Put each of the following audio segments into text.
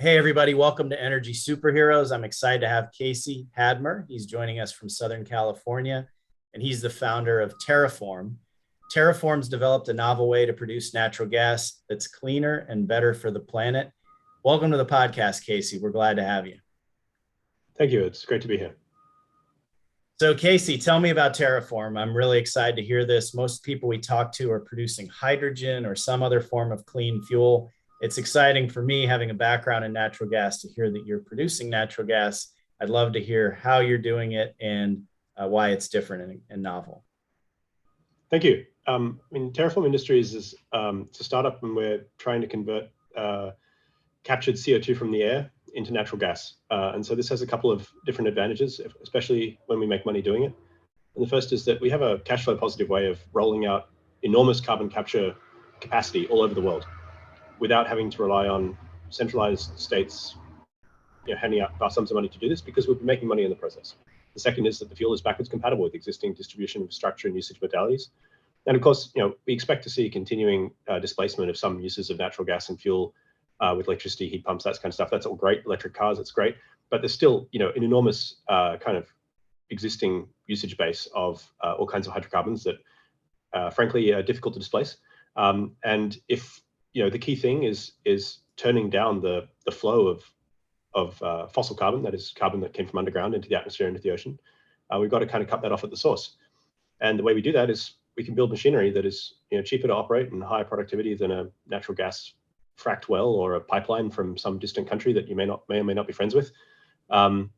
Hey, everybody. Welcome to Energy Superheroes. I'm excited to have Casey Handmer. He's joining us from Southern California, and he's the founder of Terraform. Terraform's developed a novel way to produce natural gas that's cleaner and better for the planet. Welcome to the podcast, Casey. We're glad to have you. Thank you. It's great to be here. So, Casey, tell me about Terraform. I'm really excited to hear this. Most people we talk to are producing hydrogen or some other form of clean fuel. It's exciting for me, having a background in natural gas, to hear that you're producing natural gas. I'd love to hear how you're doing it and why it's different and novel. Thank you. Terraform Industries is it's a startup, and we're trying to convert captured CO2 from the air into natural gas. And so this has a couple of different advantages, especially when we make money doing it. And the first is that we have a cash flow positive way of rolling out enormous carbon capture capacity all over the world, without having to rely on centralized states handing out vast sums of money to do this, because we'll be making money in the process. The second is that the fuel is backwards compatible with existing distribution infrastructure and usage modalities. And of course, we expect to see continuing displacement of some uses of natural gas and fuel with electricity, heat pumps, that kind of stuff. That's all great. Electric cars, that's great. But there's still an enormous kind of existing usage base of all kinds of hydrocarbons that frankly are difficult to displace. And if the key thing is turning down the flow of fossil carbon, that is carbon that came from underground into the atmosphere, into the ocean. We've got to kind of cut that off at the source. And the way we do that is we can build machinery that is cheaper to operate and higher productivity than a natural gas fracked well or a pipeline from some distant country that you may or may not be friends with. And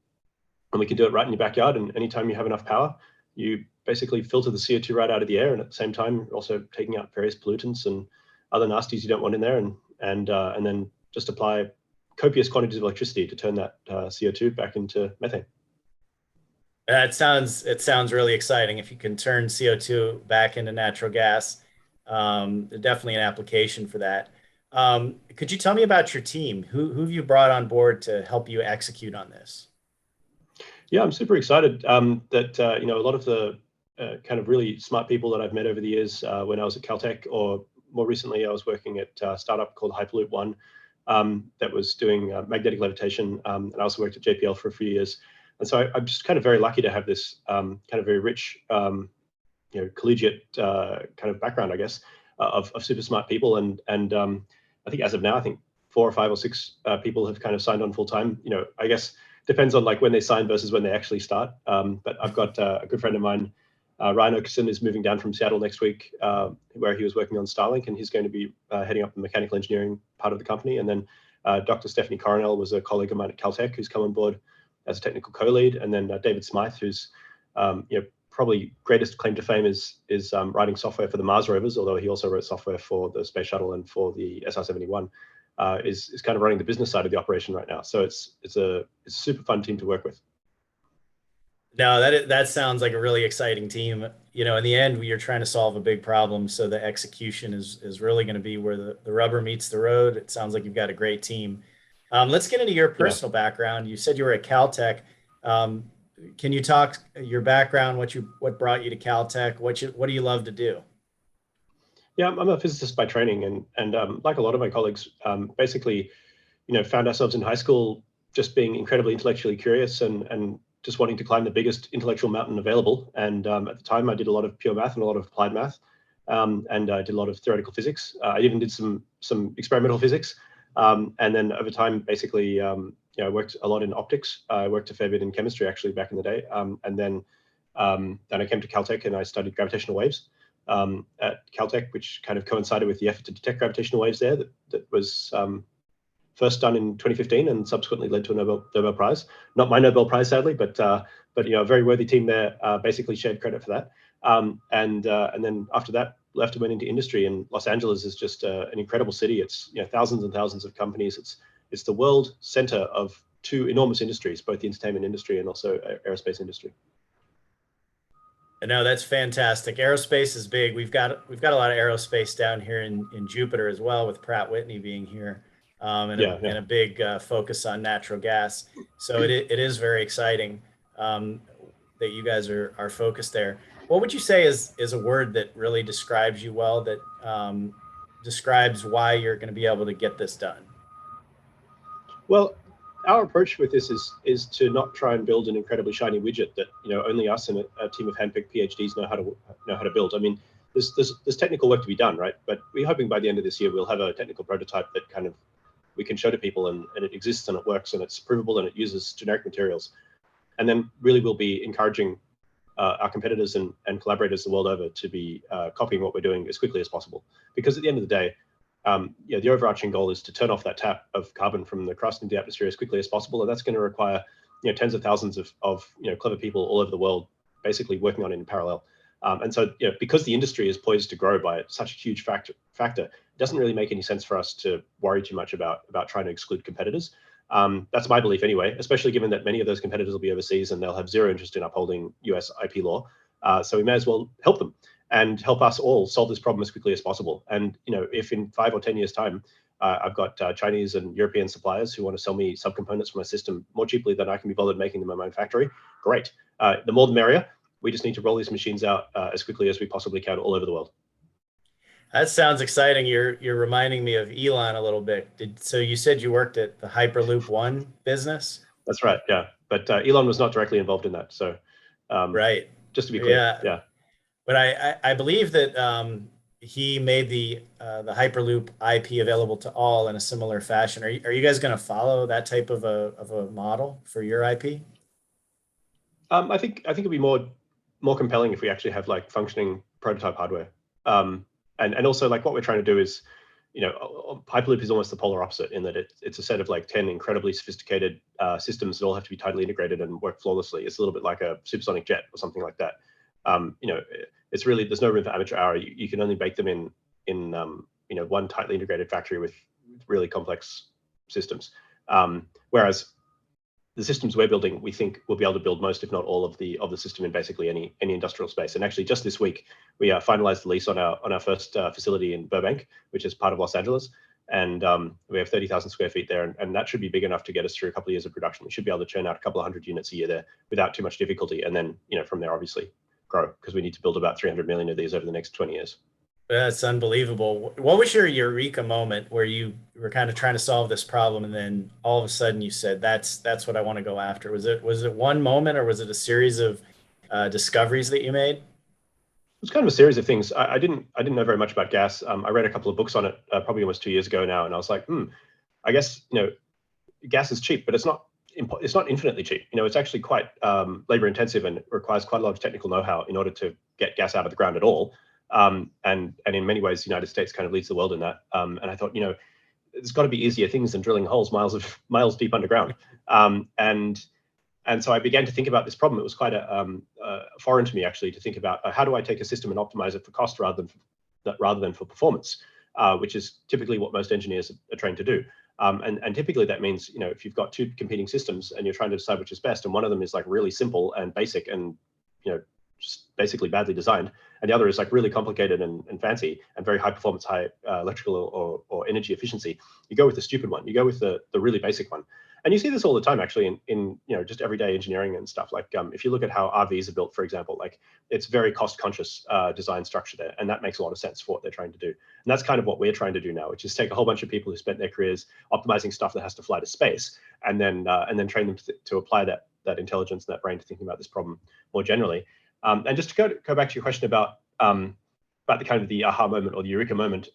we can do it right in your backyard. And anytime you have enough power, you basically filter the CO2 right out of the air, and at the same time also taking out various pollutants and other nasties you don't want in there, and then just apply copious quantities of electricity to turn that CO2 back into methane. It sounds really exciting. If you can turn CO2 back into natural gas, definitely an application for that. Could you tell me about your team? Who have you brought on board to help you execute on this? Yeah, I'm super excited that a lot of the kind of really smart people that I've met over the years when I was at Caltech, or more recently, I was working at a startup called Hyperloop that was doing magnetic levitation. And I also worked at JPL for a few years. And so I'm just kind of very lucky to have this kind of very rich, collegiate kind of background, I guess, of super smart people. And I think as of now, I think 4 or 5 or 6 people have kind of signed on full time. I guess depends on like when they sign versus when they actually start. But I've got a good friend of mine, Ryan Okerson, is moving down from Seattle next week, where he was working on Starlink, and he's going to be heading up the mechanical engineering part of the company. And then Dr. Stephanie Coronel was a colleague of mine at Caltech who's come on board as a technical co-lead. And then David Smythe, who's probably greatest claim to fame is writing software for the Mars rovers, although he also wrote software for the space shuttle and for the SR-71, is kind of running the business side of the operation right now. So it's a super fun team to work with. No, that sounds like a really exciting team. In the end, you're trying to solve a big problem, so the execution is really going to be where the rubber meets the road. It sounds like you've got a great team. Let's get into your personal background. You said you were at Caltech. Can you talk your background? What brought you to Caltech? What do you love to do? Yeah, I'm a physicist by training, and like a lot of my colleagues, basically, found ourselves in high school just being incredibly intellectually curious and just wanting to climb the biggest intellectual mountain available. And at the time, I did a lot of pure math and a lot of applied math, and I did a lot of theoretical physics. I even did some experimental physics, and then over time, basically, I worked a lot in optics. I worked a fair bit in chemistry actually back in the day, and then I came to Caltech and I studied gravitational waves at Caltech, which kind of coincided with the effort to detect gravitational waves there. That was first done in 2015 and subsequently led to a Nobel Prize. Not my Nobel Prize, sadly, but a very worthy team there basically shared credit for that. And then after that, left and went into industry. And Los Angeles is just an incredible city. It's thousands and thousands of companies. It's the world center of 2 enormous industries, both the entertainment industry and also aerospace industry. No, that's fantastic. Aerospace is big. We've got a lot of aerospace down here in Jupiter as well, with Pratt Whitney being here, and a big focus on natural gas. So it is very exciting that you guys are focused there. What would you say is a word that really describes you well, that describes why you're going to be able to get this done? Well, our approach with this is to not try and build an incredibly shiny widget that only us and a team of handpicked PhDs know how to build. I mean, there's technical work to be done, right? But we're hoping by the end of this year we'll have a technical prototype that kind of we can show to people, and it exists and it works and it's provable and it uses generic materials. And then really we'll be encouraging our competitors and collaborators the world over to be copying what we're doing as quickly as possible. Because at the end of the day, the overarching goal is to turn off that tap of carbon from the crust into the atmosphere as quickly as possible, and that's going to require tens of thousands of clever people all over the world basically working on it in parallel. And so because the industry is poised to grow by such a huge factor, it doesn't really make any sense for us to worry too much about trying to exclude competitors. That's my belief anyway, especially given that many of those competitors will be overseas and they'll have zero interest in upholding US IP law. So we may as well help them and help us all solve this problem as quickly as possible. And if in 5 or 10 years' time, I've got Chinese and European suppliers who want to sell me subcomponents for my system more cheaply than I can be bothered making them in my own factory, great. The more the merrier. We just need to roll these machines out as quickly as we possibly can all over the world. That sounds exciting. You're reminding me of Elon a little bit. So you said you worked at the Hyperloop One business? That's right, yeah. But Elon was not directly involved in that. So Right. just to be clear, Yeah. yeah. But I believe that he made the Hyperloop IP available to all in a similar fashion. Are you guys going to follow that type of a model for your IP? I think it'd be more compelling if we actually have like functioning prototype hardware. And also like what we're trying to do is, Hyperloop is almost the polar opposite in that it's a set of like 10 incredibly sophisticated systems that all have to be tightly integrated and work flawlessly. It's a little bit like a supersonic jet or something like that. It's really, there's no room for amateur hour. You can only bake them in one tightly integrated factory with really complex systems. Whereas the systems we're building, we think we'll be able to build most, if not all, of the system in basically any industrial space. And actually, just this week, we finalized the lease on our first facility in Burbank, which is part of Los Angeles, and we have 30,000 square feet there, and that should be big enough to get us through a couple of years of production. We should be able to churn out a couple of hundred units a year there without too much difficulty, and then from there, obviously, grow, because we need to build about 300 million of these over the next 20 years. That's unbelievable. What was your Eureka moment where you were kind of trying to solve this problem, and then all of a sudden you said, "That's what I want to go after"? Was it one moment, or was it a series of discoveries that you made? It's kind of a series of things. I didn't know very much about gas. I read a couple of books on it probably almost 2 years ago now, and I was like, I guess gas is cheap, but it's not infinitely cheap. It's actually quite labor intensive, and it requires quite a lot of technical know-how in order to get gas out of the ground at all. And in many ways, the United States kind of leads the world in that. And I thought, there's got to be easier things than drilling holes miles deep underground. And so I began to think about this problem. It was quite foreign to me, actually, to think about how do I take a system and optimize it for cost rather than for performance, which is typically what most engineers are trained to do. And typically that means, if you've got two competing systems and you're trying to decide which is best, and one of them is like really simple and basic and just basically badly designed, and the other is like really complicated and fancy and very high performance, high electrical or energy efficiency, you go with the stupid one. You go with the really basic one. And you see this all the time, actually, in just everyday engineering and stuff. Like if you look at how RVs are built, for example, like it's very cost conscious design structure there, and that makes a lot of sense for what they're trying to do. And that's kind of what we're trying to do now, which is take a whole bunch of people who spent their careers optimizing stuff that has to fly to space, and then train them to apply that intelligence and that brain to thinking about this problem more generally. And just to go back to your question about the kind of the aha moment or the Eureka moment,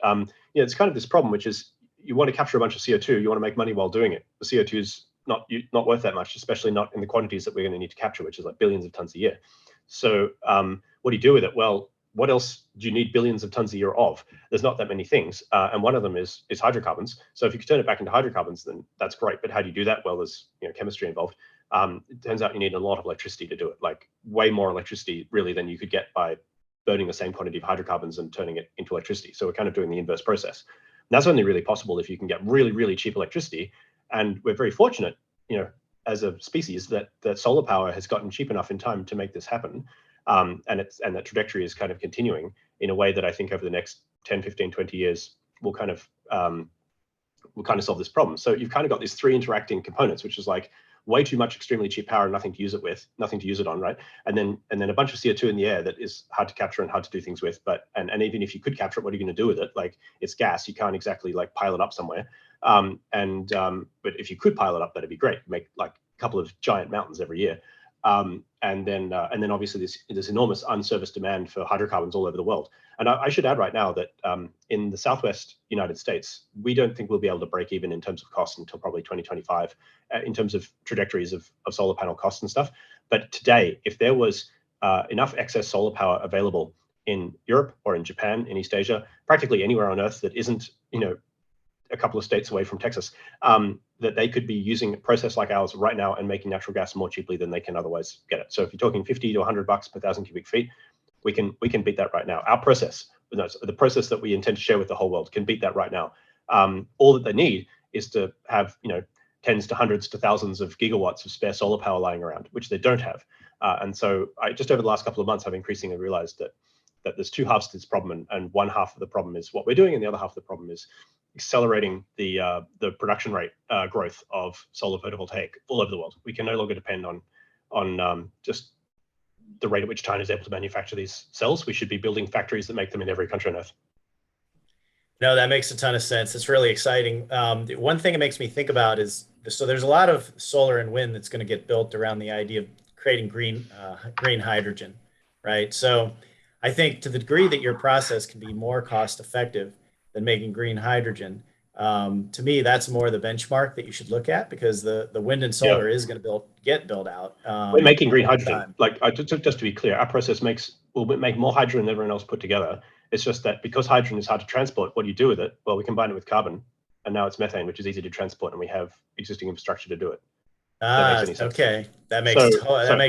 it's kind of this problem, which is you want to capture a bunch of CO2, you want to make money while doing it. The CO2 is not worth that much, especially not in the quantities that we're going to need to capture, which is like billions of tons a year. So what do you do with it? Well, what else do you need billions of tons a year of? There's not that many things, and one of them is hydrocarbons. So if you could turn it back into hydrocarbons, then that's great. But how do you do that? Well, there's chemistry involved. It turns out you need a lot of electricity to do it, like way more electricity really than you could get by burning the same quantity of hydrocarbons and turning it into electricity. So we're kind of doing the inverse process. And that's only really possible if you can get really, really cheap electricity. And we're very fortunate, as a species, that solar power has gotten cheap enough in time to make this happen. And that trajectory is kind of continuing in a way that I think over the next 10, 15, 20 years will kind of solve this problem. So you've kind of got these three interacting components, which is like way too much extremely cheap power and nothing to use it on, right? And then a bunch of CO2 in the air that is hard to capture and hard to do things with. But and even if you could capture it, what are you going to do with it? Like it's gas, you can't exactly like pile it up somewhere. But if you could pile it up, that'd be great. Make like a couple of giant mountains every year. And then obviously this enormous unserviced demand for hydrocarbons all over the world. And I should add right now that in the Southwest United States, we don't think we'll be able to break even in terms of cost until probably 2025, in terms of trajectories of solar panel costs and stuff. But today, if there was enough excess solar power available in Europe or in Japan, in East Asia, practically anywhere on Earth that isn't, a couple of states away from Texas, that they could be using a process like ours right now and making natural gas more cheaply than they can otherwise get it. So if you're talking 50 to 100 bucks per 1,000 cubic feet, we can beat that right now. Our process, the process that we intend to share with the whole world, can beat that right now. All that they need is to have tens to hundreds to thousands of gigawatts of spare solar power lying around, which they don't have. And so just over the last couple of months, I've increasingly realized that there's two halves to this problem, and one half of the problem is what we're doing, and the other half of the problem is accelerating the production rate growth of solar photovoltaic all over the world. We can no longer depend on just the rate at which China is able to manufacture these cells. We should be building factories that make them in every country on Earth. No, that makes a ton of sense. It's really exciting. One thing it makes me think about is, so there's a lot of solar and wind that's going to get built around the idea of creating green hydrogen, right? So I think to the degree that your process can be more cost effective than making green hydrogen, to me, that's more the benchmark that you should look at, because the wind and solar is going to get built out. We're making green hydrogen. Like, just to be clear, our process will make more hydrogen than everyone else put together. It's just that because hydrogen is hard to transport, what do you do with it? Well, we combine it with carbon, and now it's methane, which is easy to transport, and we have existing infrastructure to do it. That makes any sense. Okay, that makes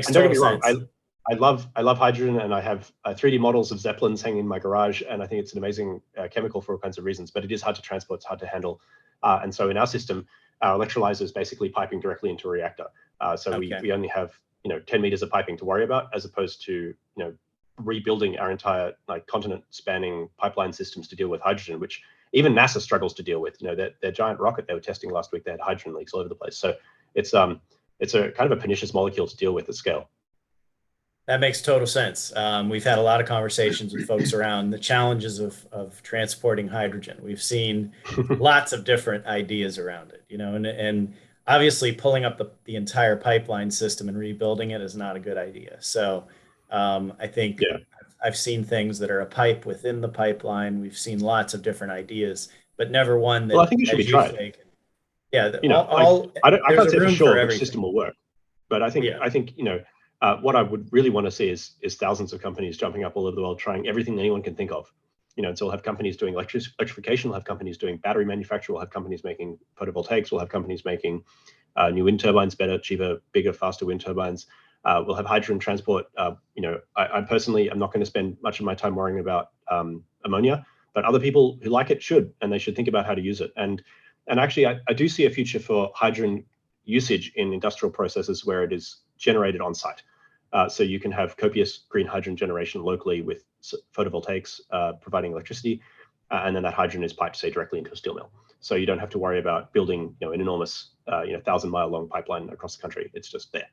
total sense. I love hydrogen, and I have 3D models of Zeppelins hanging in my garage, and I think it's an amazing chemical for all kinds of reasons, but it is hard to transport, it's hard to handle. And so in our system, our electrolyzer is basically piping directly into a reactor. We only have 10 meters of piping to worry about, as opposed to rebuilding our entire continent spanning pipeline systems to deal with hydrogen, which even NASA struggles to deal with. Their giant rocket they were testing last week, they had hydrogen leaks all over the place. So it's a kind of a pernicious molecule to deal with at scale. That makes total sense. We've had a lot of conversations with folks around the challenges of transporting hydrogen. We've seen lots of different ideas around it, and obviously pulling up the entire pipeline system and rebuilding it is not a good idea. So I think I've seen things that are a pipe within the pipeline. We've seen lots of different ideas, but never one that, well, I think it should be tried. Yeah, I can't say for sure which system will work, but I think what I would really want to see is thousands of companies jumping up all over the world, trying everything anyone can think of. So we'll have companies doing electrification, we'll have companies doing battery manufacture, we'll have companies making photovoltaics, we'll have companies making new wind turbines, better, cheaper, bigger, faster wind turbines. We'll have hydrogen transport. I personally am not going to spend much of my time worrying about ammonia, but other people who like it should, and they should think about how to use it. And actually, I do see a future for hydrogen usage in industrial processes where it is generated on site. So you can have copious green hydrogen generation locally with photovoltaics providing electricity, and then that hydrogen is piped, say, directly into a steel mill. So you don't have to worry about building an enormous 1,000-mile long pipeline across the country. It's just there.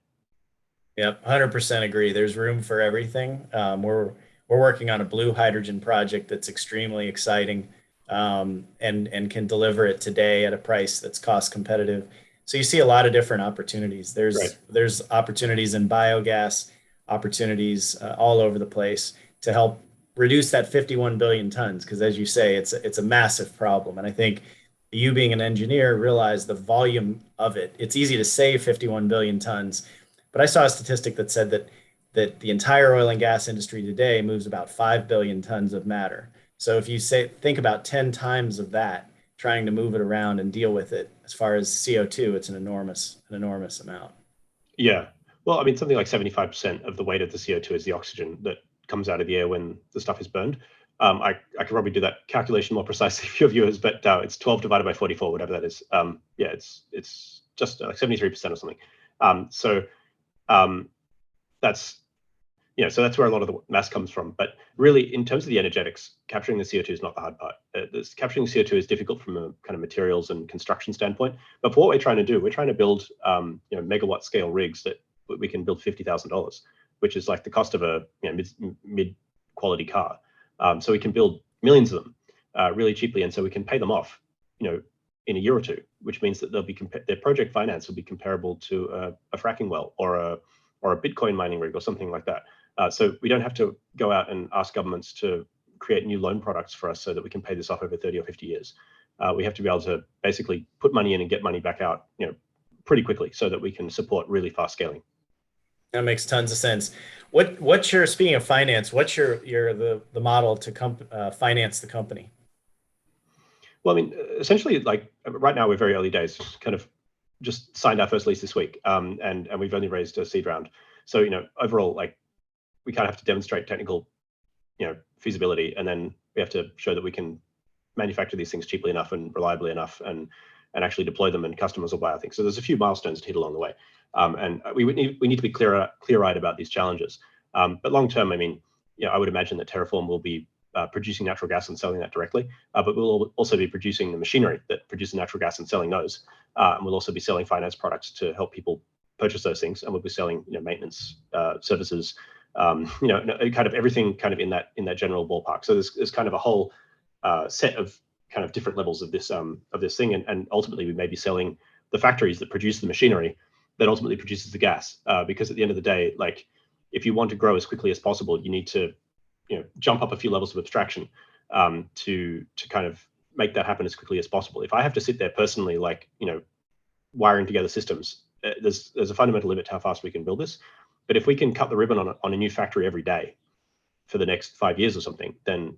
Yep, 100% agree. There's room for everything. We're working on a blue hydrogen project that's extremely exciting, and can deliver it today at a price that's cost competitive. So you see a lot of different opportunities. There's opportunities in biogas, opportunities all over the place to help reduce that 51 billion tons. Because as you say, it's a massive problem. And I think you being an engineer realize the volume of it. It's easy to say 51 billion tons, but I saw a statistic that said that the entire oil and gas industry today moves about 5 billion tons of matter. So if you think about 10 times of that, trying to move it around and deal with it, as far as CO2, it's an enormous amount. Yeah. Well, I mean, something like 75% of the weight of the CO2 is the oxygen that comes out of the air when the stuff is burned. I could probably do that calculation more precisely for your viewers, but it's 12 divided by 44, whatever that is. It's just like 73% or something. That's where a lot of the mass comes from. But really, in terms of the energetics, capturing the CO2 is not the hard part. Capturing the CO2 is difficult from a kind of materials and construction standpoint. But for what we're trying to do, we're trying to build megawatt scale rigs that we can build $50,000, which is like the cost of a mid quality car. So we can build millions of them really cheaply, and so we can pay them off in a year or two, which means that their project finance will be comparable to a fracking well or a Bitcoin mining rig or something like that. So we don't have to go out and ask governments to create new loan products for us so that we can pay this off over 30 or 50 years. We have to be able to basically put money in and get money back out, pretty quickly, so that we can support really fast scaling. That makes tons of sense. What's your, speaking of finance, what's the model to finance the company? Well, I mean, essentially, like right now we're very early days, kind of just signed our first lease this week, and we've only raised a seed round. So overall, like we kind of have to demonstrate technical, feasibility, and then we have to show that we can manufacture these things cheaply enough and reliably enough, and actually deploy them, and customers will buy our things. So there's a few milestones to hit along the way, and we need to be clear-eyed about these challenges. But long term, I mean, I would imagine that Terraform will be producing natural gas and selling that directly, but we'll also be producing the machinery that produces natural gas and selling those, and we'll also be selling finance products to help people purchase those things, and we'll be selling maintenance services, kind of everything kind of in that general ballpark. So there's kind of a whole set of kind of different levels of this thing, and ultimately we may be selling the factories that produce the machinery that ultimately produces the gas, because at the end of the day, like if you want to grow as quickly as possible, you need to jump up a few levels of abstraction to kind of make that happen as quickly as possible. If I have to sit there personally, like wiring together systems, there's a fundamental limit to how fast we can build this. But if we can cut the ribbon on a new factory every day for the next 5 years or something, then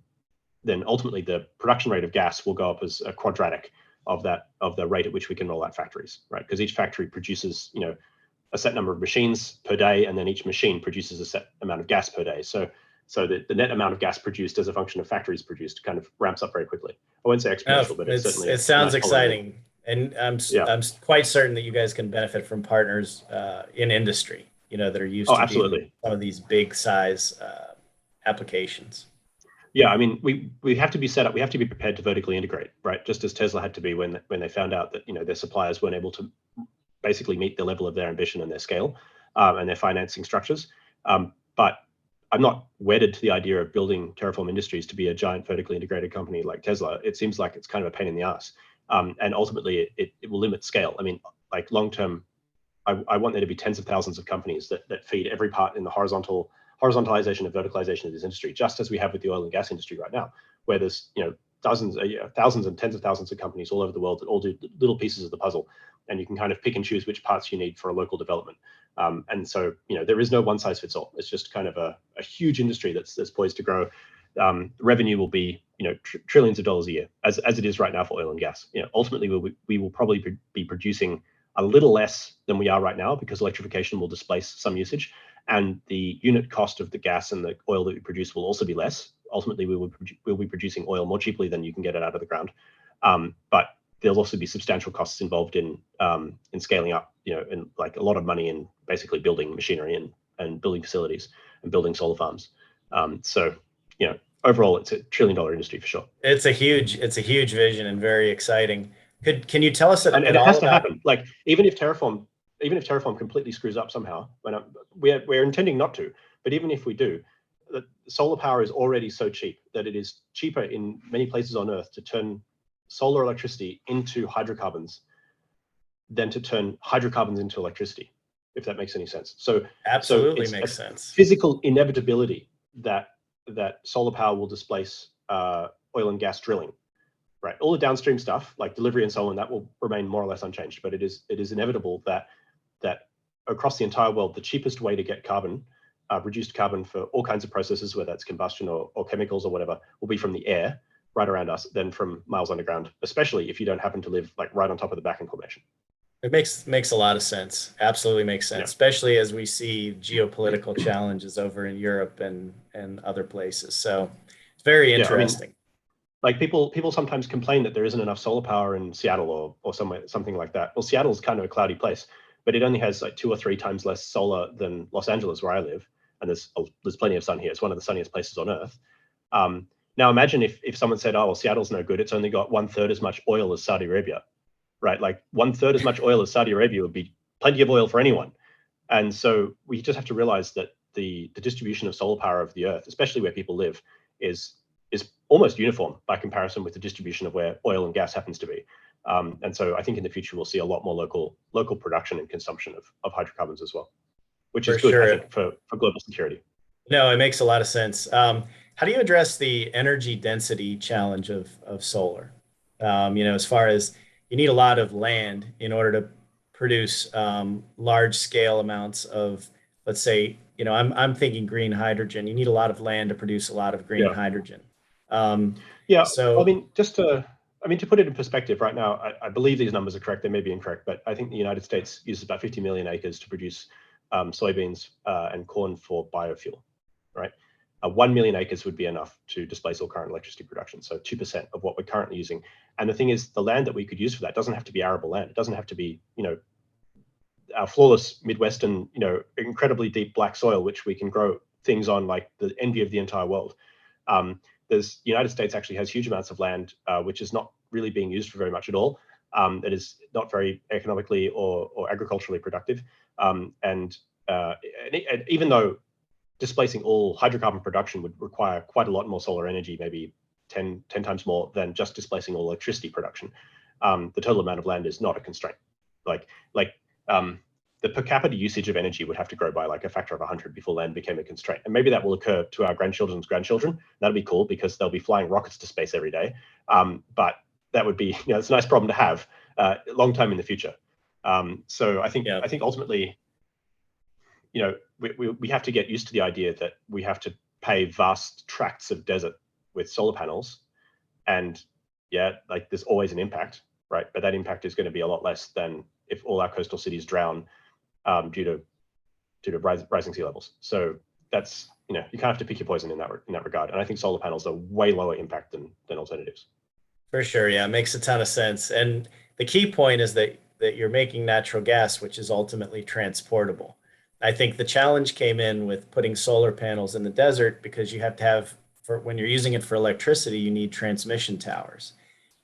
ultimately the production rate of gas will go up as a quadratic of the rate at which we can roll out factories, right? Because each factory produces a set number of machines per day, and then each machine produces a set amount of gas per day. So the net amount of gas produced as a function of factories produced kind of ramps up very quickly. I won't say exponential, but it's certainly. It sounds exciting, and I'm quite certain that you guys can benefit from partners in industry, that are used to absolutely. some of these big size applications. Yeah, I mean, we have to be set up. We have to be prepared to vertically integrate, right? Just as Tesla had to be when they found out that their suppliers weren't able to basically meet the level of their ambition and their scale and their financing structures. But I'm not wedded to the idea of building Terraform Industries to be a giant vertically integrated company like Tesla. It seems like it's kind of a pain in the ass, and ultimately it will limit scale. I mean, like long term, I want there to be tens of thousands of companies that feed every part in the horizontalization and verticalization of this industry, just as we have with the oil and gas industry right now, where there's thousands and tens of thousands of companies all over the world that all do little pieces of the puzzle, and you can kind of pick and choose which parts you need for a local development. And so there is no one size fits all. It's just kind of a huge industry that's poised to grow. Revenue will be trillions of dollars a year, as it is right now for oil and gas. Ultimately we will probably be producing a little less than we are right now, because electrification will displace some usage, and the unit cost of the gas and the oil that we produce will also be less. Ultimately, we'll be producing oil more cheaply than you can get it out of the ground. But there'll also be substantial costs involved in scaling up, and like a lot of money in basically building machinery and building facilities and building solar farms. So overall, it's $1 trillion industry for sure. It's a huge vision and very exciting. Can you tell us and it has to happen? Like even if Terraform completely screws up somehow, we're intending not to, but even if we do, the solar power is already so cheap that it is cheaper in many places on Earth to turn solar electricity into hydrocarbons than to turn hydrocarbons into electricity, if that makes any sense. So absolutely makes sense. Physical inevitability that solar power will displace oil and gas drilling. Right, all the downstream stuff like delivery and so on, that will remain more or less unchanged. But it is inevitable that across the entire world, the cheapest way to get carbon, reduced carbon for all kinds of processes, whether that's combustion or chemicals or whatever, will be from the air right around us than from miles underground. Especially if you don't happen to live like right on top of the Bakken Formation. It makes a lot of sense. Absolutely makes sense, especially as we see geopolitical challenges over in Europe and other places. So it's very interesting. I mean, like people sometimes complain that there isn't enough solar power in Seattle or somewhere, something like that. Well, Seattle's kind of a cloudy place, but it only has like 2 or 3 times less solar than Los Angeles, where I live, and there's plenty of sun here. It's one of the sunniest places on Earth. Now imagine if someone said, "Oh, well, Seattle's no good. It's only got 1/3 as much oil as Saudi Arabia," right? Like 1/3 as much oil as Saudi Arabia would be plenty of oil for anyone. And so we just have to realize that the distribution of solar power of the Earth, especially where people live, is almost uniform by comparison with the distribution of where oil and gas happens to be. And so I think in the future we'll see a lot more local production and consumption of hydrocarbons as well, which is For good, I sure. think, for global security. No, it makes a lot of sense. How do you address the energy density challenge of solar? As far as you need a lot of land in order to produce large scale amounts of, let's say, I'm thinking green hydrogen. You need a lot of land to produce a lot of green Yeah. hydrogen. Um, Yeah, I so mean, to put it in perspective, right now, I believe these numbers are correct. They may be incorrect, but I think the United States uses about 50 million acres to produce soybeans and corn for biofuel, right? 1 million acres would be enough to displace all current electricity production, so 2% of what we're currently using. And the thing is, the land that we could use for that doesn't have to be arable land. It doesn't have to be, our flawless Midwestern, incredibly deep black soil, which we can grow things on like the envy of the entire world. The United States actually has huge amounts of land, which is not really being used for very much at all. That is not very economically or agriculturally productive. And even though displacing all hydrocarbon production would require quite a lot more solar energy, maybe 10 times more than just displacing all electricity production, the total amount of land is not a constraint. The per capita usage of energy would have to grow by like a factor of 100 before land became a constraint. And maybe that will occur to our grandchildren's grandchildren. That'll be cool because they'll be flying rockets to space every day. But that would be, it's a nice problem to have long time in the future. So I think ultimately, we have to get used to the idea that we have to pay vast tracts of desert with solar panels. And like there's always an impact, right? But that impact is going to be a lot less than if all our coastal cities drown due to rising sea levels. So that's, you kind of have to pick your poison in that regard. And I think solar panels are way lower impact than alternatives. for sure, yeah, it makes a ton of sense. And the key point is that you're making natural gas, which is ultimately transportable. I think the challenge came in with putting solar panels in the desert because you have to have, for when you're using it for electricity, you need transmission towers.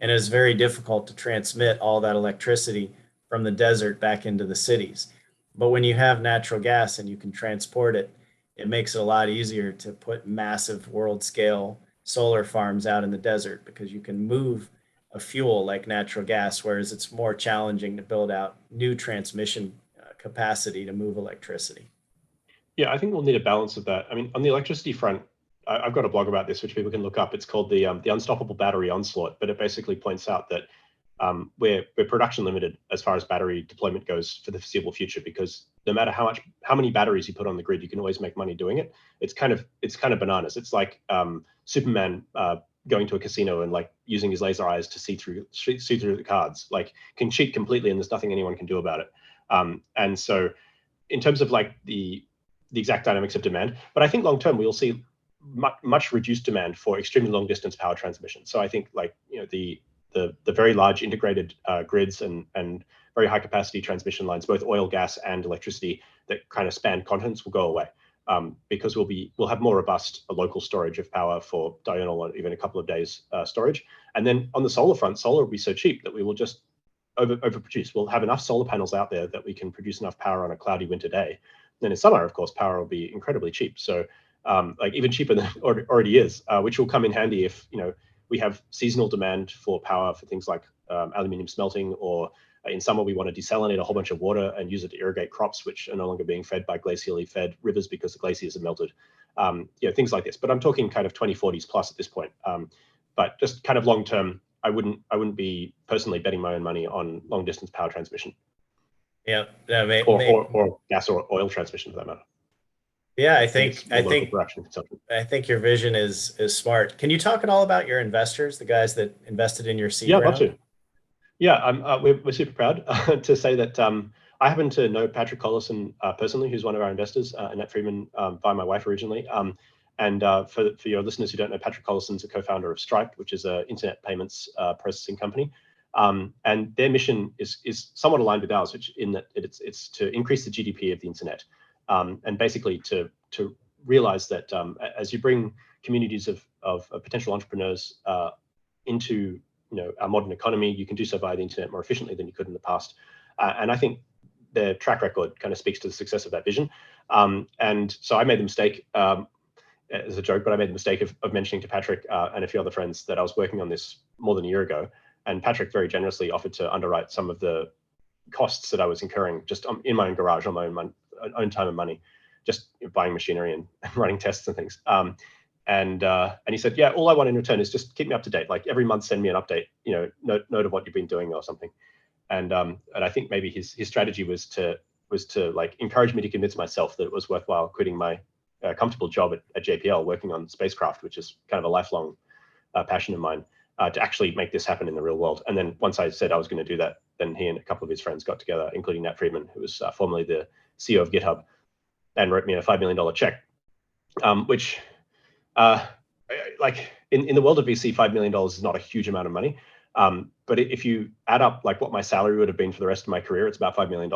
And it's very difficult to transmit all that electricity from the desert back into the cities. But when you have natural gas and you can transport it, it makes it a lot easier to put massive world scale solar farms out in the desert because you can move a fuel like natural gas, whereas it's more challenging to build out new transmission capacity to move electricity. Yeah, I think we'll need a balance of that. I mean, on the electricity front, I've got a blog about this, which people can look up. It's called the Unstoppable Battery Onslaught, but it basically points out that we're production limited as far as battery deployment goes for the foreseeable future, because no matter how many batteries you put on the grid, you can always make money doing it. It's kind of bananas. It's like Superman going to a casino and like using his laser eyes to see through the cards. Like, can cheat completely, and there's nothing anyone can do about it. And so, in terms of like the exact dynamics of demand, but I think long term we'll see much reduced demand for extremely long distance power transmission. So I think like the very large integrated grids and very high capacity transmission lines, both oil, gas, and electricity that kind of span continents, will go away because we'll have more robust local storage of power for diurnal or even a couple of days storage. And then on the solar front, solar will be so cheap that we will just overproduce. We'll have enough solar panels out there that we can produce enough power on a cloudy winter day. Then in summer, of course, power will be incredibly cheap. So like even cheaper than it already is, which will come in handy if we have seasonal demand for power for things like aluminium smelting, or in summer we want to desalinate a whole bunch of water and use it to irrigate crops which are no longer being fed by glacially fed rivers because the glaciers have melted. Things like this. But I'm talking kind of 2040s plus at this point. But just kind of long term, I wouldn't be personally betting my own money on long distance power transmission. Yeah, or gas or oil transmission for that matter. Yeah, I think your vision is smart. Can you talk at all about your investors, the guys that invested in your seed round? I'd love to. Yeah, we're super proud to say that I happen to know Patrick Collison personally, who's one of our investors, Annette Freeman, by my wife originally. And for your listeners who don't know, Patrick Collison's a co-founder of Stripe, which is an internet payments processing company. And their mission is somewhat aligned with ours, which in that it's to increase the GDP of the internet, and basically to realize that as you bring communities of potential entrepreneurs into our modern economy, you can do so via the internet more efficiently than you could in the past. And I think their track record kind of speaks to the success of that vision. And so I made the mistake, as a joke, but I made the mistake of mentioning to Patrick and a few other friends that I was working on this more than a year ago. and Patrick very generously offered to underwrite some of the costs that I was incurring just in my own garage on my own time and money, just buying machinery and running tests and things. And he said, yeah, all I want in return is just keep me up to date. Like every month, send me an update, note of what you've been doing or something. And I think maybe his strategy was to like encourage me to convince myself that it was worthwhile quitting my comfortable job at JPL working on spacecraft, which is kind of a lifelong passion of mine, to actually make this happen in the real world. And then once I said I was going to do that, then he and a couple of his friends got together, including Nat Friedman, who was formerly the CEO of GitHub, and wrote me a $5 million check, which like in the world of VC, $5 million is not a huge amount of money. But if you add up like what my salary would have been for the rest of my career, it's about $5 million.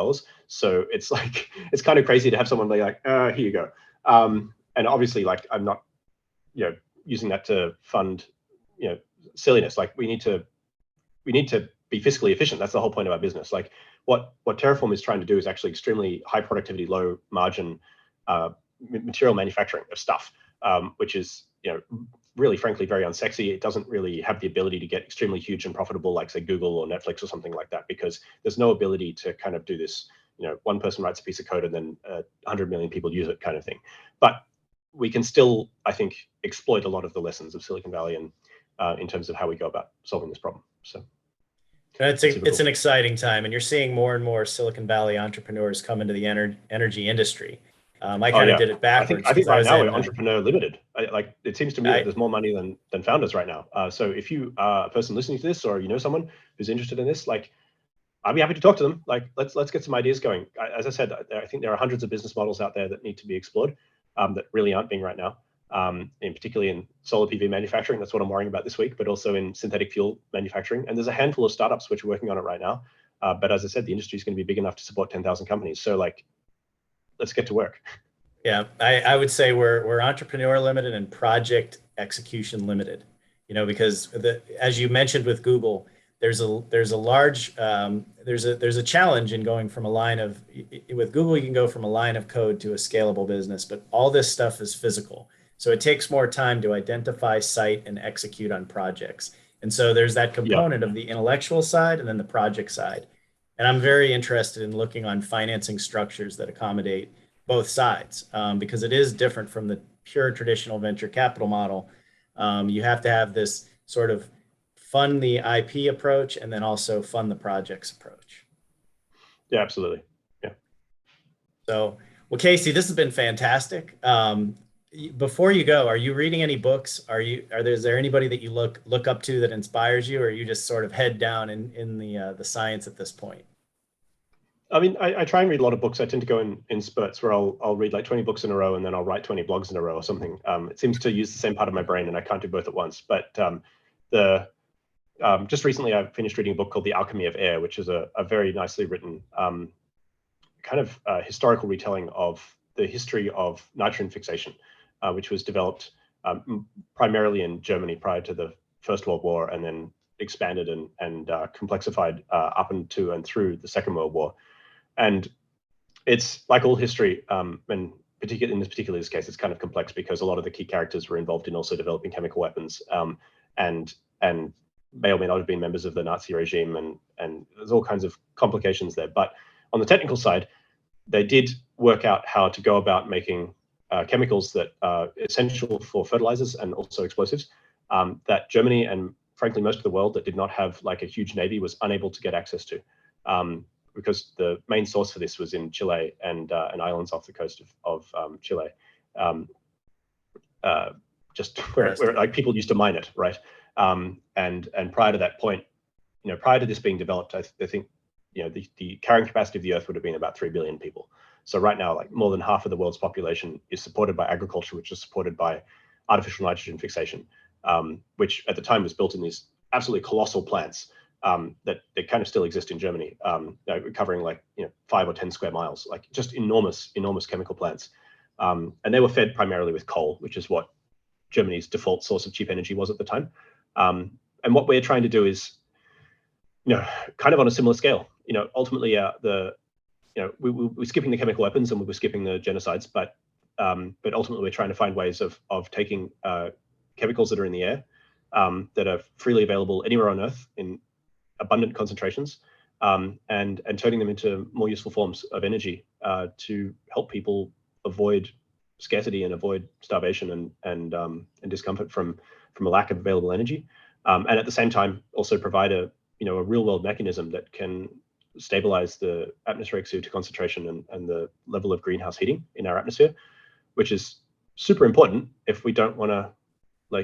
So it's like, it's kind of crazy to have someone be like, here you go. And obviously, like, I'm not, using that to fund, silliness. Like we need to be fiscally efficient. That's the whole point of our business. Like what Terraform is trying to do is actually extremely high productivity, low margin material manufacturing of stuff, which is, really frankly very unsexy. It doesn't really have the ability to get extremely huge and profitable like say Google or Netflix or something like that, because there's no ability to kind of do this, one person writes a piece of code and then 100 million people use it kind of thing. But we can still, I think, exploit a lot of the lessons of Silicon Valley and in terms of how we go about solving this problem. So it's an exciting time, and you're seeing more and more Silicon Valley entrepreneurs come into the energy industry. I kind of did it backwards. I think right now we're entrepreneur limited. Like it seems to me that there's more money than founders right now. So if you are a person listening to this, or someone who's interested in this, like I'd be happy to talk to them. Like let's get some ideas going. As I said, I think there are hundreds of business models out there that need to be explored that really aren't being right now. In particularly in solar PV manufacturing, that's what I'm worrying about this week, but also in synthetic fuel manufacturing. And there's a handful of startups which are working on it right now. But as I said, the industry is going to be big enough to support 10,000 companies. So like, let's get to work. Yeah, I would say we're entrepreneur limited and project execution limited. Because as you mentioned with Google, there's a large there's a challenge in going from a line of with Google you can go from a line of code to a scalable business, but all this stuff is physical. So it takes more time to identify, site, and execute on projects. And so there's that component of the intellectual side and then the project side. And I'm very interested in looking on financing structures that accommodate both sides because it is different from the pure traditional venture capital model. You have to have this sort of fund the IP approach and then also fund the projects approach. Yeah, absolutely. Yeah. So, well, Casey, this has been fantastic. Before you go, are you reading any books? Is there anybody that you look up to that inspires you, or are you just sort of head down in the science at this point? I mean, I try and read a lot of books. I tend to go in spurts where I'll read like 20 books in a row and then I'll write 20 blogs in a row or something. It seems to use the same part of my brain and I can't do both at once. But just recently I finished reading a book called The Alchemy of Air, which is a very nicely written kind of historical retelling of the history of nitrogen fixation, which was developed primarily in Germany prior to the First World War and then expanded and complexified up into and through the Second World War. And it's like all history, and particularly in this case, it's kind of complex because a lot of the key characters were involved in also developing chemical weapons, and may or may not have been members of the Nazi regime, and there's all kinds of complications there. But on the technical side, they did work out how to go about making chemicals that are essential for fertilizers and also explosives that Germany and frankly most of the world that did not have like a huge navy was unable to get access to. Because the main source for this was in Chile and islands off the coast of Chile, just where like people used to mine it, right? And prior to that point, prior to this being developed, I think the carrying capacity of the Earth would have been about 3 billion people. So right now, like more than half of the world's population is supported by agriculture, which is supported by artificial nitrogen fixation, which at the time was built in these absolutely colossal plants. That they kind of still exist in Germany, covering like 5 or 10 square miles, like just enormous chemical plants, and they were fed primarily with coal, which is what Germany's default source of cheap energy was at the time. And what we're trying to do is, kind of on a similar scale. Ultimately, we're skipping the chemical weapons and we were skipping the genocides, but ultimately we're trying to find ways of taking chemicals that are in the air, that are freely available anywhere on Earth in abundant concentrations, and turning them into more useful forms of energy to help people avoid scarcity and avoid starvation and discomfort from a lack of available energy, and at the same time also provide a real world mechanism that can stabilize the atmospheric CO2 concentration and the level of greenhouse heating in our atmosphere, which is super important if we don't want to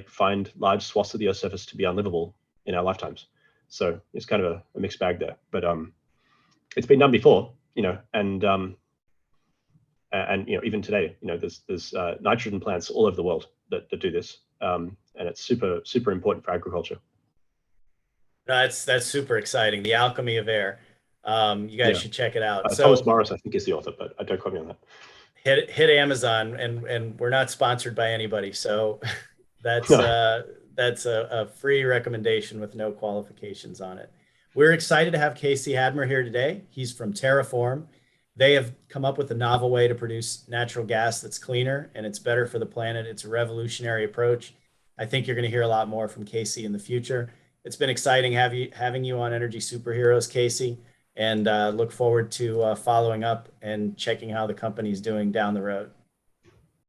find large swaths of the Earth's surface to be unlivable in our lifetimes. So it's kind of a mixed bag there, but it's been done before, and even today, there's nitrogen plants all over the world that do this, and it's super important for agriculture. That's super exciting. The Alchemy of Air. You guys should check it out. Thomas Morris, I think, is the author, but I don't quote me on that. Hit Amazon, and we're not sponsored by anybody, so that's a free recommendation with no qualifications on it. We're excited to have Casey Handmer here today. He's from Terraform. They have come up with a novel way to produce natural gas that's cleaner and it's better for the planet. It's a revolutionary approach. I think you're going to hear a lot more from Casey in the future. It's been exciting having you on Energy Superheroes, Casey, and look forward to following up and checking how the company's doing down the road.